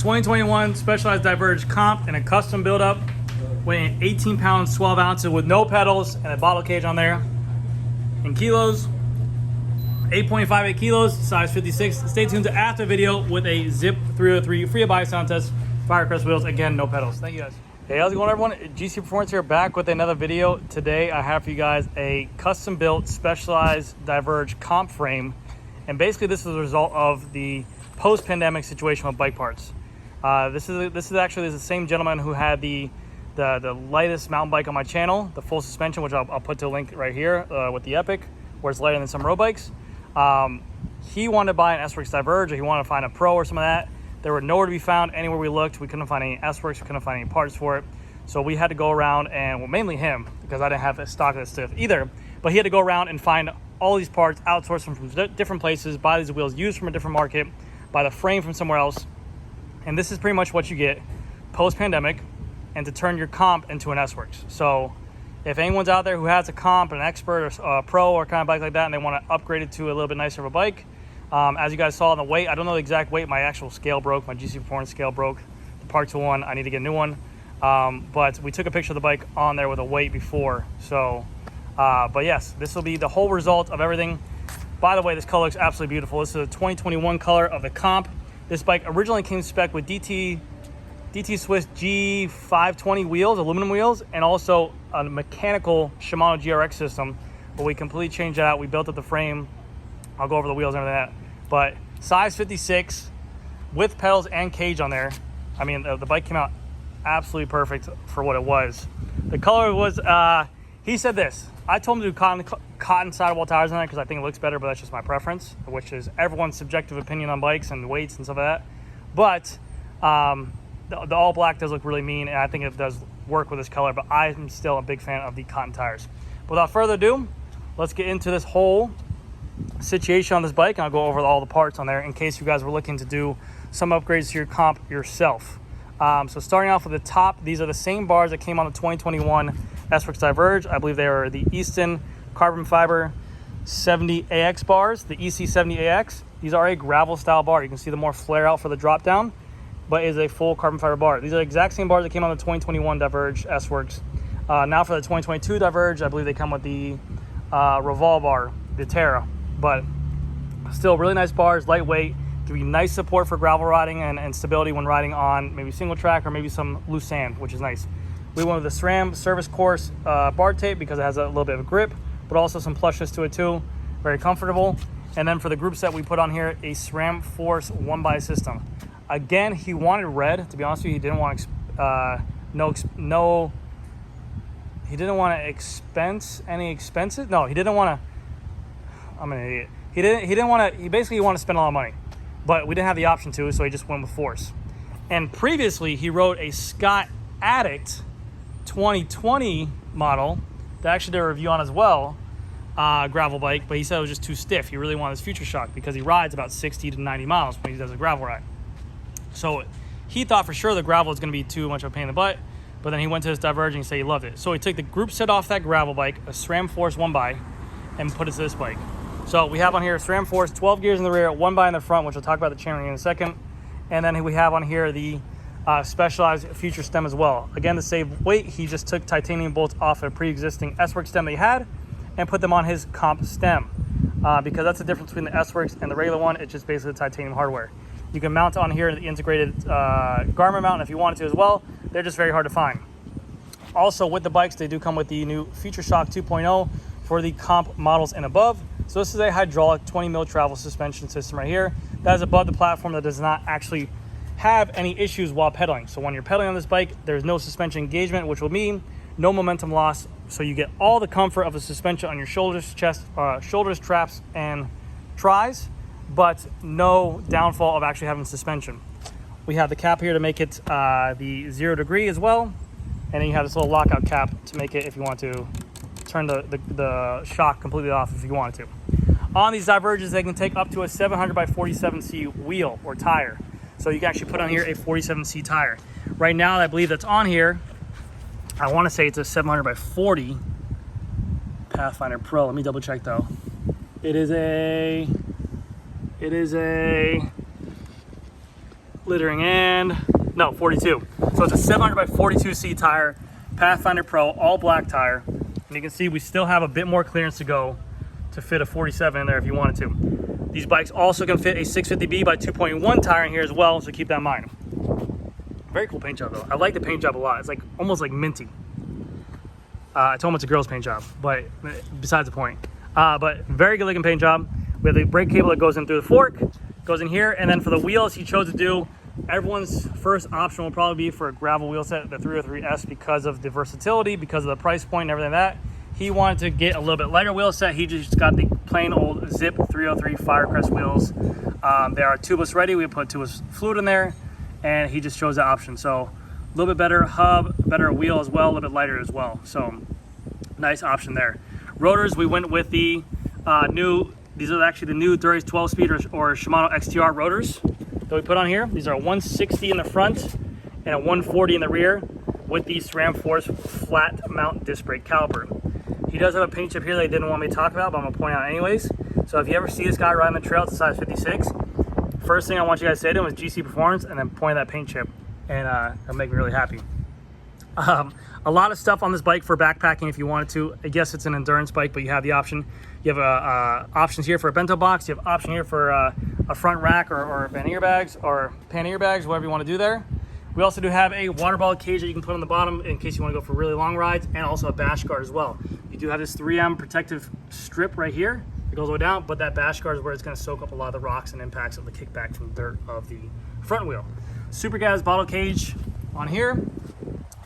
2021 Specialized Diverge comp in a custom build-up, weighing 18 pounds, 12 ounces with no pedals and a bottle cage on there. In kilos, 8.58 kilos, size 56. Stay tuned to after video with a Zip 303 free of buy sound test, Firecrest wheels, again, no pedals. Thank you guys. Hey, how's it going everyone? GC Performance here, back with another video. Today I have for you guys a custom built Specialized Diverge comp frame. And basically this is a result of the post-pandemic situation with bike parts. This is actually the same gentleman who had the lightest mountain bike on my channel, the full suspension, which I'll put the link right here with the Epic, where it's lighter than some road bikes. He wanted to buy an Sworks Diverge, or he wanted to find a Pro or some of that. They were nowhere to be found anywhere we looked. We couldn't find any Sworks, we couldn't find any parts for it. So we had to go around and, well, mainly him, because I didn't have a stock of this stuff either, but he had to go around and find all these parts, outsource them from different places, buy these wheels used from a different market, buy the frame from somewhere else. And this is pretty much what you get post-pandemic, and to turn your comp into an S-Works. So if anyone's out there who has a comp, an expert, or a pro, or kind of bike like that, and they want to upgrade it to a little bit nicer of a bike, as you guys saw in the weight, I don't know the exact weight, my actual scale broke, my GC Performance scale broke, the Part 2 one, I need to get a new one. But we took a picture of the bike on there with a weight before. So, but yes, this will be the whole result of everything. By the way, this color looks absolutely beautiful. This is a 2021 color of the comp. This bike originally came spec with DT Swiss G520 wheels, aluminum wheels, and also a mechanical Shimano GRX system. But we completely changed that out. We built up the frame. I'll go over the wheels and everything like that. But size 56 with pedals and cage on there. I mean, the bike came out absolutely perfect for what it was. The color was, he said this. I told him to do cotton sidewall tires on it because I think it looks better, but that's just my preference, which is everyone's subjective opinion on bikes and weights and stuff like that. But the all black does look really mean, and I think it does work with this color, but I'm still a big fan of the cotton tires. Without further ado, let's get into this whole situation on this bike, and I'll go over all the parts on there in case you guys were looking to do some upgrades to your comp yourself. So starting off with the top, these are the same bars that came on the 2021 Sworks Diverge. I believe they are the Easton carbon fiber 70AX bars, the EC70AX. These are a gravel style bar. You can see the more flare out for the drop down, but is a full carbon fiber bar. These are the exact same bars that came on the 2021 Diverge S-Works. Now for the 2022 Diverge, I believe they come with the Revol bar, the Terra, but still really nice bars, lightweight, give you nice support for gravel riding and stability when riding on maybe single track or maybe some loose sand, which is nice. We went with the SRAM Service Course bar tape because it has a little bit of a grip, but also some plushness to it too, very comfortable. And then for the group set, we put on here a SRAM Force 1x system. Again, he wanted red. To be honest with you, he didn't want he didn't want to expense any expenses. No, he didn't want to. I'm an idiot. He didn't want to. He basically wanted to spend a lot of money, but we didn't have the option to, so he just went with Force. And previously, he rode a Scott Addict 2020 model that I actually did a review on as well, gravel bike, but he said it was just too stiff. He really wanted his Future Shock because he rides about 60 to 90 miles when he does a gravel ride. So he thought for sure the gravel was going to be too much of a pain in the butt, but then he went to his Diverge and he said he loved it. So he took the group set off that gravel bike, a SRAM Force 1x, and put it to this bike. So we have on here SRAM Force, 12 gears in the rear, 1x in the front, which we'll talk about the chaining in a second. And then we have on here the Specialized Future stem as well. Again, to save weight, he just took titanium bolts off a pre-existing S-Works stem that he had and put them on his comp stem. Because that's the difference between the S-Works and the regular one. It's just basically titanium hardware. You can mount on here the integrated Garmin mount if you wanted to as well. They're just very hard to find. Also with the bikes, they do come with the new Future Shock 2.0 for the comp models and above. So this is a hydraulic 20 mil travel suspension system right here. That is above the platform, that does not actually have any issues while pedaling. So when you're pedaling on this bike, there's no suspension engagement, which will mean no momentum loss. So you get all the comfort of a suspension on your shoulders, chest, shoulders, traps, and tries, but no downfall of actually having suspension. We have the cap here to make it the 0 degree as well. And then you have this little lockout cap to make it if you want to turn the shock completely off if you wanted to. On these Diverges, they can take up to a 700 by 47C wheel or tire. So you can actually put on here a 47C tire. Right now, I believe that's on here. I want to say it's a 700 by 40 Pathfinder Pro. Let me double check though. It is a littering, and no, 42. So it's a 700 by 42C tire, Pathfinder Pro, all black tire. And you can see we still have a bit more clearance to go to fit a 47 in there if you wanted to. These bikes also can fit a 650B by 2.1 tire in here as well, so keep that in mind. Very cool paint job though. I like the paint job a lot. It's like almost like minty. I told him it's a girl's paint job, but besides the point. But very good looking paint job. We have the brake cable that goes in through the fork, goes in here, and then for the wheels he chose to do, everyone's first option will probably be for a gravel wheel set, the 303S, because of the versatility, because of the price point and everything like that. He wanted to get a little bit lighter wheel set. He just got the plain old Zip 303 Firecrest wheels. They are tubeless ready. We put tubeless fluid in there, and he just chose that option. So a little bit better hub, better wheel as well, a little bit lighter as well. So nice option there. Rotors, we went with the these are actually the new Durace 12-speed or Shimano XTR rotors that we put on here. These are 160 in the front and a 140 in the rear with the SRAM Force flat mount disc brake caliper. He does have a paint chip here that he didn't want me to talk about, but I'm gonna point out anyways. So if you ever see this guy riding the trail, it's a size 56. First thing I want you guys to say to him is GC Performance, and then point that paint chip, and it'll make me really happy. A lot of stuff on this bike for backpacking if you wanted to. I guess it's an endurance bike, but you have the option. You have options here for a bento box. You have option here for a front rack or pannier bags, whatever you want to do there. We also do have a water bottle cage that you can put on the bottom in case you want to go for really long rides, and also a bash guard as well. You do have this 3M protective strip right here. It goes all the way down, but that bash guard is where it's going to soak up a lot of the rocks and impacts of the kickback from the dirt of the front wheel. Super gas bottle cage on here.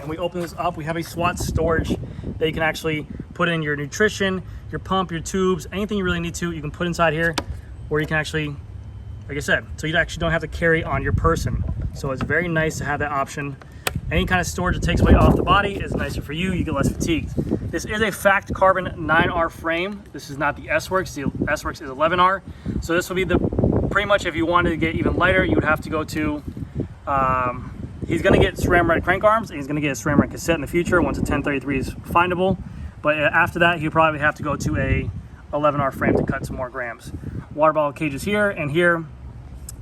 And we open this up, we have a SWAT storage that you can actually put in your nutrition, your pump, your tubes, anything you really need to, you can put inside here, or you can actually, like I said, so you actually don't have to carry on your person. So it's very nice to have that option. Any kind of storage that takes weight off the body is nicer for you, you get less fatigued. This is a Fact Carbon 9R frame. This is not the S-Works, the S-Works is 11R. So this will be the, pretty much if you wanted to get even lighter, you would have to go to, he's going to get SRAM red crank arms, and he's going to get a SRAM red cassette in the future once a 1033 is findable. But after that, he'll probably have to go to a 11R frame to cut some more grams. Water bottle cages here and here.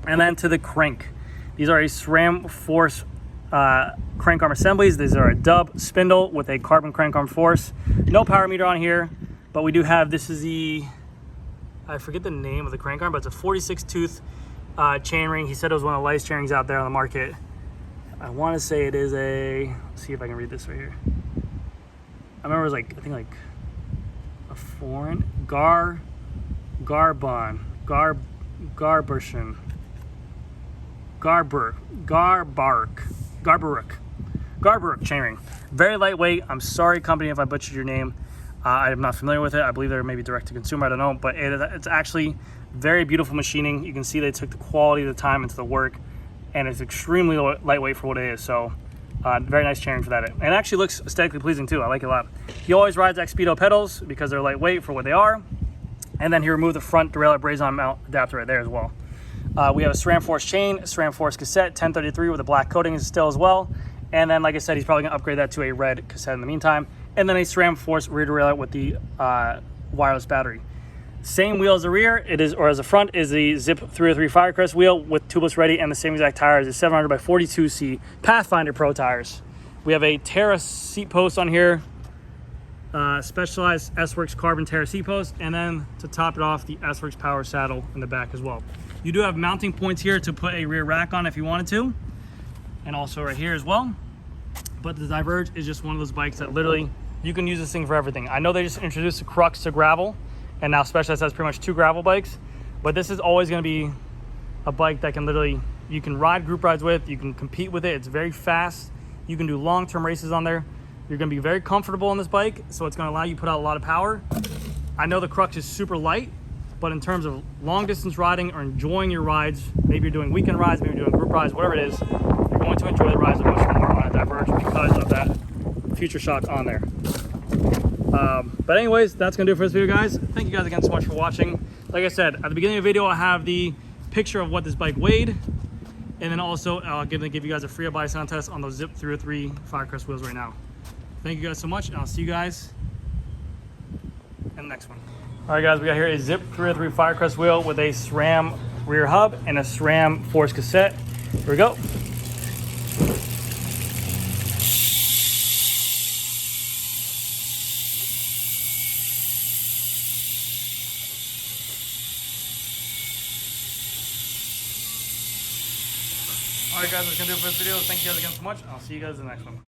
And then to the crank. These are a SRAM Force crank arm assemblies. These are a dub spindle with a carbon crank arm force. No power meter on here, but we do have, this is the, I forget the name of the crank arm, but it's a 46 tooth chain ring. He said it was one of the lightest chain rings out there on the market. I want to say it is a, let's see if I can read this right here. I remember it was like, I think like a foreign, Garbark chainring. Very lightweight. I'm sorry, company, if I butchered your name. I'm not familiar with it. I believe they're maybe direct to consumer. I don't know, but it's actually very beautiful machining. You can see they took the quality of the time into the work, and it's extremely lightweight for what it is. So very nice chainring for that. And it actually looks aesthetically pleasing too. I like it a lot. He always rides Xpedo pedals because they're lightweight for what they are. And then he removed the front derailleur braze-on mount adapter right there as well. We have a SRAM Force chain, SRAM Force cassette, 1033 with a black coating still as well. And then, like I said, he's probably gonna upgrade that to a red cassette in the meantime. And then a SRAM Force rear derailleur with the wireless battery. Same wheel as the rear, it is, or as the front, is the Zip 303 Firecrest wheel with tubeless ready and the same exact tires, the 700 by 42C Pathfinder Pro tires. We have a Terra seat post on here, specialized S-Works carbon Terra seat post, and then to top it off, the S-Works power saddle in the back as well. You do have mounting points here to put a rear rack on if you wanted to, and also right here as well. But the Diverge is just one of those bikes that literally, you can use this thing for everything. I know they just introduced the Crux to gravel, and now Specialized has pretty much 2 gravel bikes, but this is always going to be a bike that can literally, you can ride group rides with, you can compete with it. It's very fast. You can do long-term races on there. You're going to be very comfortable on this bike, so it's going to allow you to put out a lot of power. I know the Crux is super light, but in terms of long-distance riding or enjoying your rides, maybe you're doing weekend rides, maybe you're doing group rides, whatever it is, you're going to enjoy the rides much more on a Diverge because of that Future Shock on there. But anyways, that's gonna do it for this video, guys. Thank you guys again so much for watching. Like I said, at the beginning of the video, I have the picture of what this bike weighed, and then also I'll give you guys a free buy sound test on those Zip 303 Firecrest wheels right now. Thank you guys so much, and I'll see you guys in the next one. All right, guys, we got here a Zip 303 Firecrest wheel with a SRAM rear hub and a SRAM Force cassette. Here we go. Alright guys, that's going to do it for this video. Thank you guys again so much. I'll see you guys in the next one.